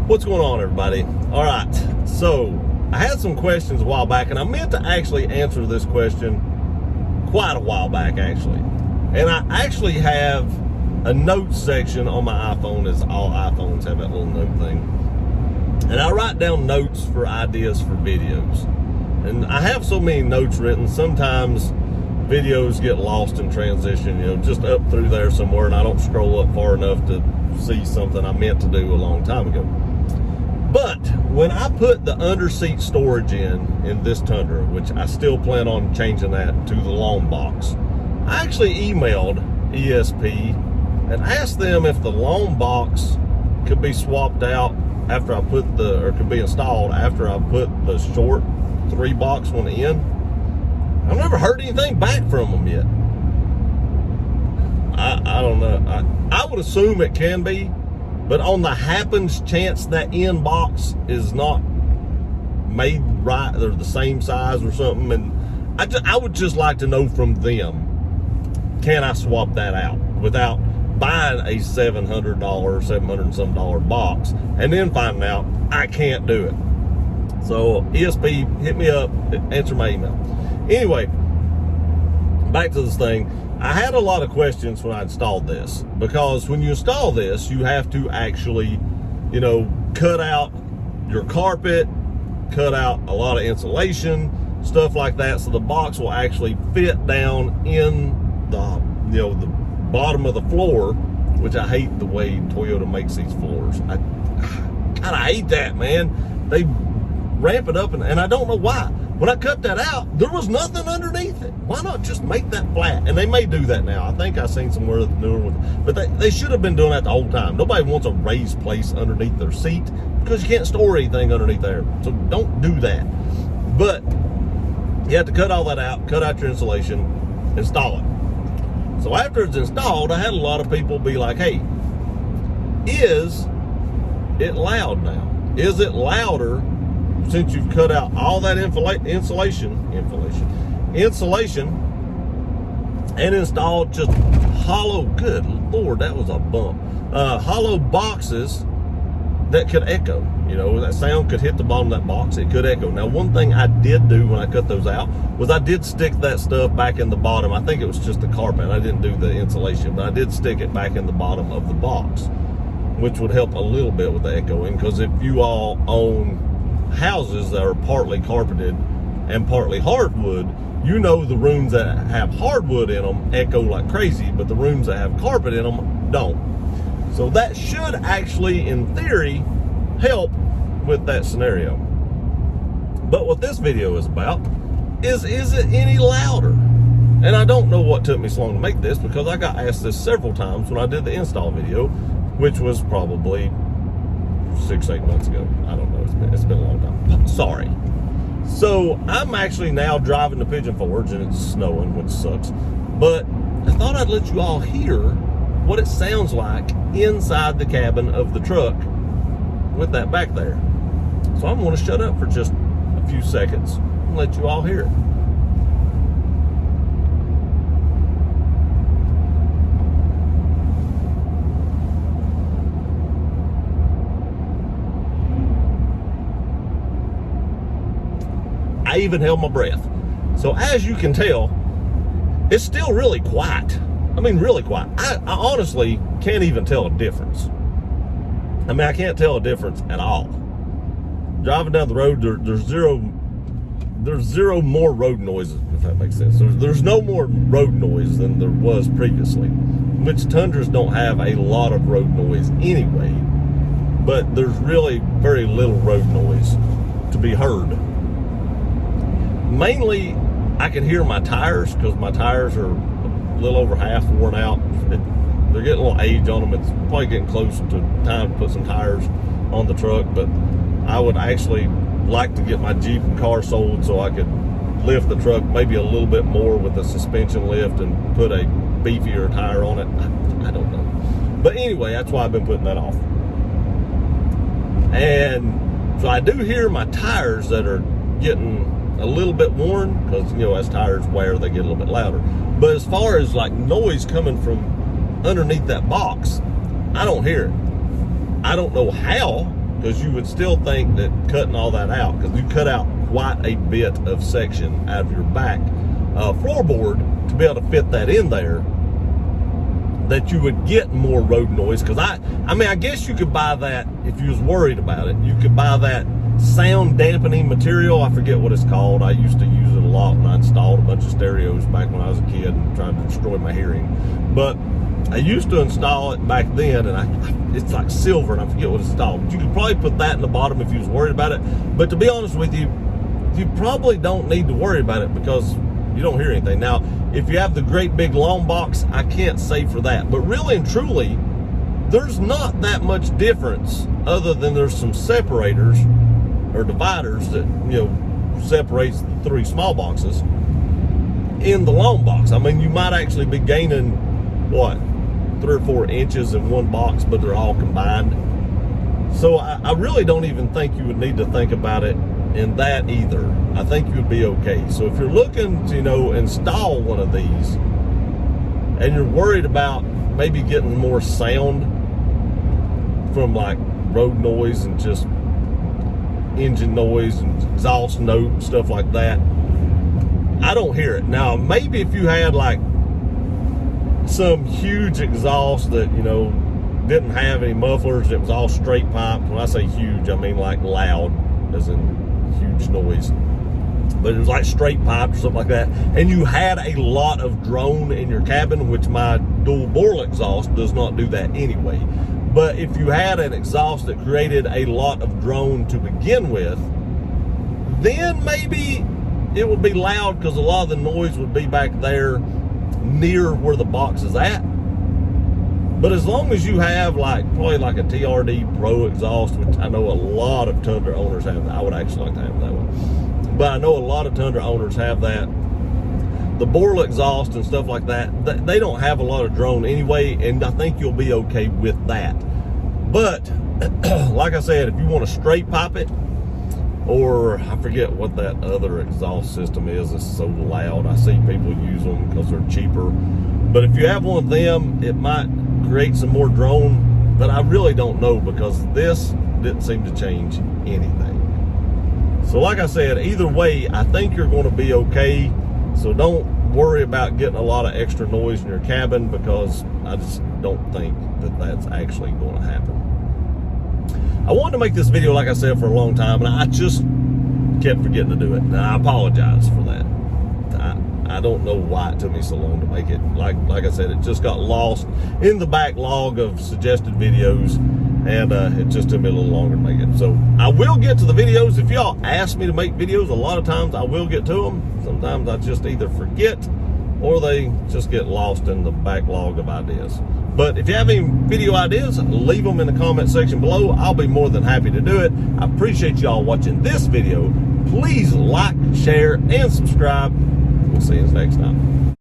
What's going on, everybody? All right, so I had some questions a while back, and I meant to actually answer this question quite a while back, actually. And I actually have a notes section on my iPhone, as all iPhones have that little note thing. And I write down notes for ideas for videos. And I have so many notes written, sometimes videos get lost in transition, just up through there somewhere, and I don't scroll up far enough to see something I meant to do a long time ago. But when I put the under-seat storage in this Tundra, which I still plan on changing that to the long box, I actually emailed ESP and asked them if the long box could be swapped out after I put or could be installed after I put the short 3-box one in. I've never heard anything back from them yet. I don't know. I would assume it can be, but on the happens chance that end box is not made right, they're the same size or something, and I would just like to know from them, can I swap that out without buying a $700, $700 and some box, and then finding out I can't do it. So ESP, hit me up, answer my email. Anyway, back to this thing. I had a lot of questions when I installed this, because when you install this, you have to actually, cut out your carpet, cut out a lot of insulation, stuff like that, so the box will actually fit down in the, the bottom of the floor, which I hate the way Toyota makes these floors. I kind of hate that, man. They ramp it up, and I don't know why. When I cut that out, there was nothing underneath it. Why not just make that flat? And they may do that now. I think I've seen somewhere newer with, but they should have been doing that the whole time. Nobody wants a raised place underneath their seat because you can't store anything underneath there. So don't do that. But you have to cut all that out, cut out your insulation, install it. So after it's installed, I had a lot of people be like, hey, is it loud now? Is it louder since you've cut out all that insulation and installed just hollow, good Lord, that was a bump, hollow boxes that could echo? That sound could hit the bottom of that box, it could echo. Now, one thing I did do when I cut those out was I did stick that stuff back in the bottom. I think it was just the carpet. I didn't do the insulation, but I did stick it back in the bottom of the box, which would help a little bit with the echoing, because if you all own houses that are partly carpeted and partly hardwood, the rooms that have hardwood in them echo like crazy, but the rooms that have carpet in them don't. So that should actually, in theory, help with that scenario. But what this video is about is it any louder? And I don't know what took me so long to make this, because I got asked this several times when I did the install video, which was probably 6-8 months ago. I don't know, it's been a long time. Sorry. So I'm actually now driving to Pigeon Forge, and it's snowing, which sucks, but I thought I'd let you all hear what it sounds like inside the cabin of the truck with that back there. So I'm going to shut up for just a few seconds and let you all hear it. I even held my breath. So as you can tell, it's still really quiet. I mean, really quiet. I honestly can't even tell a difference. I can't tell a difference at all. Driving down the road, there's zero more road noises, if that makes sense. There's no more road noise than there was previously, which Tundras don't have a lot of road noise anyway, but there's really very little road noise to be heard. Mainly, I can hear my tires, because my tires are a little over half worn out. They're getting a little age on them. It's probably getting close to time to put some tires on the truck, but I would actually like to get my Jeep and car sold so I could lift the truck maybe a little bit more with the suspension lift and put a beefier tire on it. I don't know. But anyway, that's why I've been putting that off. And so I do hear my tires that are getting a little bit worn, because as tires wear, they get a little bit louder. But as far as like noise coming from underneath that box, I don't hear it. I don't know how, because you would still think that cutting all that out, because you cut out quite a bit of section out of your back floorboard to be able to fit that in there, that you would get more road noise. Because I mean, I guess you could buy that if you was worried about it. You could buy that sound dampening material. I forget what it's called. I used to use it a lot when I installed a bunch of stereos back when I was a kid and trying to destroy my hearing. But I used to install it back then, and it's like silver, and I forget what it's called. But you could probably put that in the bottom if you was worried about it. But to be honest with you, you probably don't need to worry about it because you don't hear anything. Now, if you have the great big long box, I can't say for that. But really and truly, there's not that much difference other than there's some separators or dividers that, you know, separates the three small boxes in the long box. I mean, you might actually be gaining, what, 3 or 4 inches in one box, but they're all combined. So I really don't even think you would need to think about it in that either. I think you'd be okay. So if you're looking to, you know, install one of these and you're worried about maybe getting more sound from like road noise and just engine noise and exhaust note and stuff like that, I don't hear it. Now, maybe if you had like some huge exhaust that, you know, didn't have any mufflers, it was all straight pipe. When I say huge, I mean like loud, as in huge noise. But it was like straight pipe or something like that. And you had a lot of drone in your cabin, which my dual bore exhaust does not do that anyway. But if you had an exhaust that created a lot of drone to begin with, then maybe it would be loud because a lot of the noise would be back there near where the box is at. But as long as you have like probably like a TRD Pro exhaust, which I know a lot of Tundra owners have, I would actually like to have that one. But I know a lot of Tundra owners have that. The Borla exhaust and stuff like that, they don't have a lot of drone anyway, and I think you'll be okay with that. But like I said, if you want to straight pipe it, or I forget what that other exhaust system is, it's so loud. I see people use them because they're cheaper. But if you have one of them, it might create some more drone, but I really don't know because this didn't seem to change anything. So like I said, either way, I think you're going to be okay. So don't worry about getting a lot of extra noise in your cabin, because I just don't think that that's actually going to happen. I wanted to make this video, like I said, for a long time, and I just kept forgetting to do it. And I apologize for that. I don't know why it took me so long to make it. Like I said, it just got lost in the backlog of suggested videos, and it just took me a little longer to make it. So I will get to the videos. If y'all ask me to make videos, a lot of times I will get to them. Sometimes I just either forget or they just get lost in the backlog of ideas. But if you have any video ideas, leave them in the comment section below. I'll be more than happy to do it. I appreciate y'all watching this video. Please like, share, and subscribe. We'll see you next time.